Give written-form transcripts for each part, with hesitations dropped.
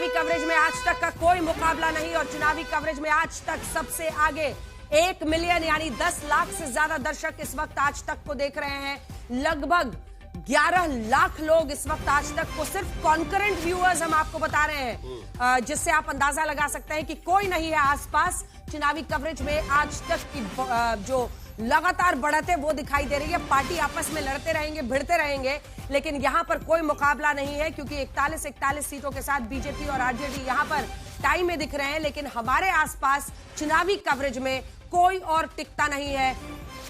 चुनावी कवरेज में आज तक का कोई मुकाबला नहीं और चुनावी कवरेज में आज तक सबसे आगे 1 मिलियन यानी 10 लाख से ज्यादा दर्शक इस वक्त आज तक को देख रहे हैं। लगभग 11 लाख लोग इस वक्त आज तक को सिर्फ कॉन्करेंट व्यूअर्स हम आपको बता रहे हैं, जिससे आप अंदाजा लगा सकते हैं कि कोई नहीं है आसपास। चुनावी कवरेज में आज तक की जो लगातार बढ़त है वो दिखाई दे रही है। पार्टी आपस में लड़ते रहेंगे, भिड़ते रहेंगे, लेकिन यहां पर कोई मुकाबला नहीं है क्योंकि 41 सीटों के साथ बीजेपी और आरजेडी यहां पर टाई में दिख रहे हैं। लेकिन हमारे आसपास चुनावी कवरेज में कोई और टिकता नहीं है।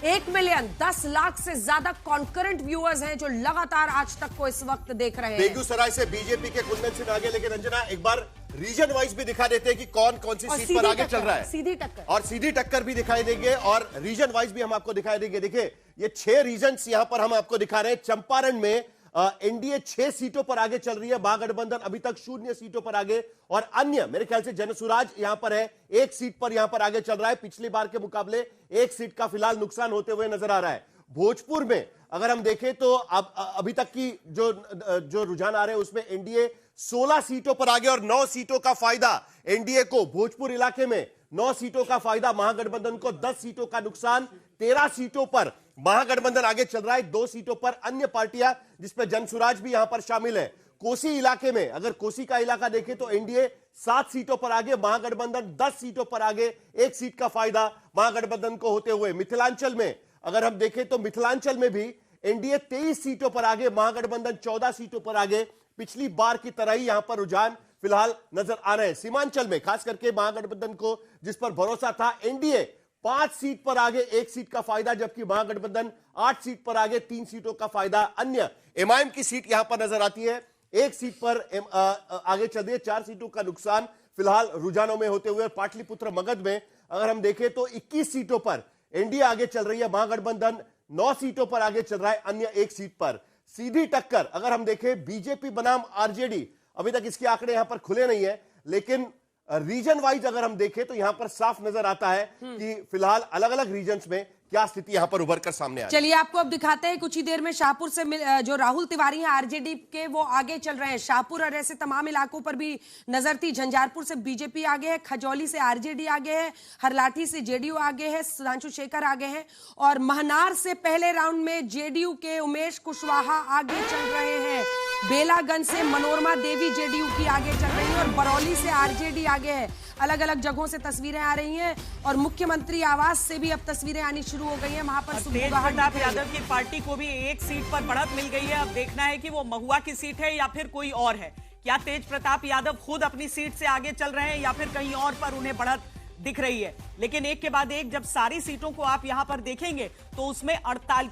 1 मिलियन 10 लाख से ज्यादा कॉन्करेंट व्यूअर्स हैं जो लगातार आज तक को इस वक्त देख रहे हैं। बेगूसराय से बीजेपी के कुंदन सिंह आगे, लेकिन अंजना एक बार रीजन वाइज भी दिखा देते हैं कि कौन कौन सी सीट पर आगे चल रहा है। सीधी टक्कर और सीधी टक्कर भी दिखाई देंगे और रीजन वाइज भी हम आपको दिखाई देंगे। देखिए ये 6 रीजन्स यहां पर हम आपको दिखा रहे हैं। चंपारण में एनडीए 6 सीटों पर आगे चल रही है, महागठबंधन अभी तक 0 सीटों पर आगे, और अन्य मेरे ख्याल से जनसुराज यहां पर है 1 सीट पर यहां पर आगे चल रहा है। पिछली बार के मुकाबले 1 सीट का फिलहाल नुकसान होते हुए नजर आ रहा है। भोजपुर में अगर हम देखें तो अभी तक की जो रुझान आ रहे हैं उसमें एनडीए 16 सीटों पर आगे और 9 सीटों का फायदा एनडीए को। भोजपुर इलाके में 9 सीटों का फायदा, महागठबंधन को 10 सीटों का नुकसान। 13 सीटों पर महागठबंधन आगे चल रहा है, 2 सीटों पर अन्य पार्टियां जिसमें जनसुराज भी यहां पर शामिल है। कोसी इलाके में अगर कोसी का इलाका देखें तो एनडीए 7 सीटों पर आगे, महागठबंधन 10 सीटों पर आगे, 1 सीट का फायदा महागठबंधन को होते हुए। मिथिलांचल में अगर हम देखें तो मिथिलांचल में भी एनडीए 23 सीटों पर आगे, महागठबंधन 14 सीटों पर आगे। पिछली बार की तरह ही यहां पर रुझान फिलहाल नजर आ रहे हैं। सीमांचल में खास करके महागठबंधन को जिस पर भरोसा था, एनडीए 5 सीट पर आगे, 1 सीट का फायदा, जबकि महागठबंधन 8 सीट पर आगे, 3 सीटों का फायदा। अन्य एमआईएम की सीट यहां पर नजर आती है, 1 सीट पर आगे चल रही है, 4 सीटों का नुकसान फिलहाल रुझानों में होते हुए। पाटलिपुत्र मगध में अगर हम देखें तो 21 सीटों पर एनडीए आगे चल रही है, महागठबंधन 9 सीटों पर आगे चल रहा है, अन्य 1 सीट पर। सीधी टक्कर अगर हम देखें बीजेपी बनाम आरजेडी, अभी तक इसके आंकड़े यहां पर खुले नहीं है, लेकिन रीजन वाइज अगर हम देखें तो यहां पर साफ नजर आता है कि फिलहाल अलग अलग रीजन्स में क्या स्थिति यहां पर उभर कर सामने आ रही है। चलिए आपको अब दिखाते हैं। कुछ ही देर में शाहपुर से जो राहुल तिवारी हैं आरजेडी के, वो आगे चल रहे हैं। शाहपुर और ऐसे तमाम इलाकों पर भी नजर थी। झंझारपुर से बीजेपी आगे है, खजौली से आरजेडी आगे है, हरलाठी से जेडीयू आगे है, सुधांशु शेखर आगे है, और महनार से पहले राउंड में जेडीयू के उमेश कुशवाहा आगे चल रहे हैं। बेलागंज से मनोरमा देवी जेडीयू की आगे चल रही है और बरौली से आरजेडी आगे है। अलग अलग जगहों से तस्वीरें आ रही हैं और मुख्यमंत्री आवास से भी अब तस्वीरें आनी शुरू हो गई हैं। वहां पर तेज प्रताप यादव की पार्टी को भी 1 सीट पर बढ़त मिल गई है। अब देखना है कि वो महुआ की सीट है या फिर कोई और है। क्या तेज प्रताप यादव खुद अपनी सीट से आगे चल रहे हैं या फिर कहीं और पर उन्हें बढ़त दिख रही है। लेकिन एक के बाद एक जब सारी सीटों को आप यहां पर देखेंगे तो उसमें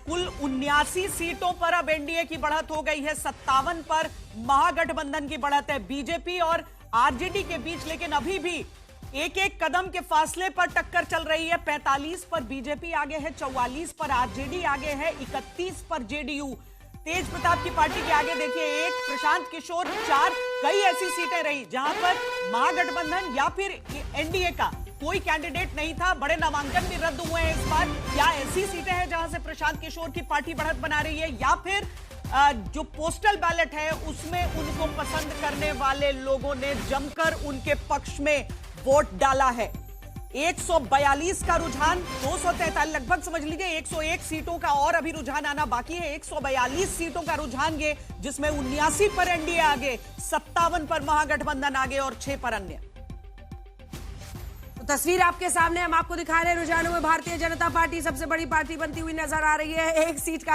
कुल 79 सीटों पर अब एनडीए की बढ़त हो गई है। 57 पर महागठबंधन की बढ़त है बीजेपी और आरजेडी के बीच, लेकिन अभी भी एक एक कदम के फासले पर टक्कर चल रही है। 45 पर बीजेपी आगे है, 44 पर आरजेडी आगे है, 31 पर जेडीयू। तेज प्रताप की पार्टी के आगे देखिए 1 प्रशांत किशोर, 4 कई ऐसी सीटें रही जहां पर महागठबंधन या फिर एनडीए का कोई कैंडिडेट नहीं था। बड़े नामांकन भी रद्द हुए हैं इस बार। क्या ऐसी सीटें हैं जहां से प्रशांत किशोर की पार्टी बढ़त बना रही है या फिर जो पोस्टल बैलेट है उसमें उनको पसंद करने वाले लोगों ने जमकर उनके पक्ष में वोट डाला है। 142 का रुझान, 243 लगभग समझ लीजिए 101 सीटों का और अभी रुझान आना बाकी है। 142 सीटों का रुझान ये, जिसमें 79 पर एनडीए आगे, 57 पर महागठबंधन आगे और 6 पर अन्य। तो तस्वीर आपके सामने हम आपको दिखा रहे हैं। रुझानों में भारतीय जनता पार्टी सबसे बड़ी पार्टी बनती हुई नजर आ रही है। 1 सीट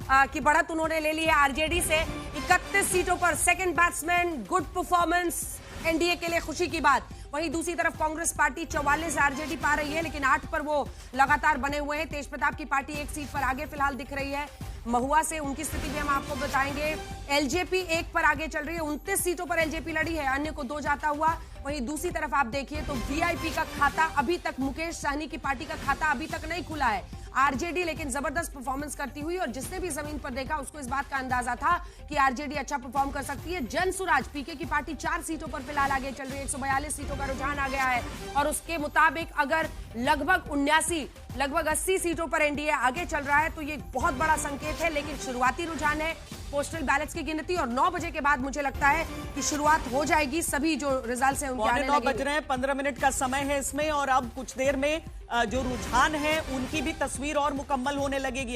की बढ़त उन्होंने ले ली है आरजेडी से। 31 सीटों पर second batsman, good performance NDA के लिए खुशी की बात। वहीं दूसरी तरफ कांग्रेस पार्टी 44 आरजेडी पा रही है, लेकिन 8 पर वो लगातार बने हुए हैं। तेज प्रताप की पार्टी 1 सीट पर आगे फिलहाल दिख रही है। महुआ से उनकी स्थिति भी हम आपको बताएंगे। एलजेपी 1 पर आगे चल रही है, 29 सीटों पर एलजेपी लड़ी है, अन्य को 2 जाता हुआ। वहीं दूसरी तरफ आप देखिए तो वीआईपी का खाता अभी तक, मुकेश सहनी की पार्टी का खाता अभी तक नहीं खुला है। आरजेडी लेकिन जबरदस्त परफॉर्मेंस करती हुई, और जिसने भी जमीन पर देखा उसको इस बात का अंदाजा था कि आरजेडी अच्छा परफॉर्म कर सकती है। जनसुराज पीके की पार्टी 4 सीटों पर फिलहाल आगे चल रही है। 142 सीटों का रुझान आ गया है और उसके मुताबिक अगर लगभग 79 लगभग 80 सीटों पर एनडीए आगे चल रहा है, तो ये बहुत बड़ा संकेत है। लेकिन शुरुआती रुझान है पोस्टल बैलेट्स की गिनती, और 9 बजे के बाद मुझे लगता है कि शुरुआत हो जाएगी। सभी जो रिजल्ट्स हैं उनके आने 9 बज लगेंगे। रहे हैं, 15 मिनट का समय है इसमें, और अब कुछ देर में जो रुझान है उनकी भी तस्वीर और मुकम्मल होने लगेगी।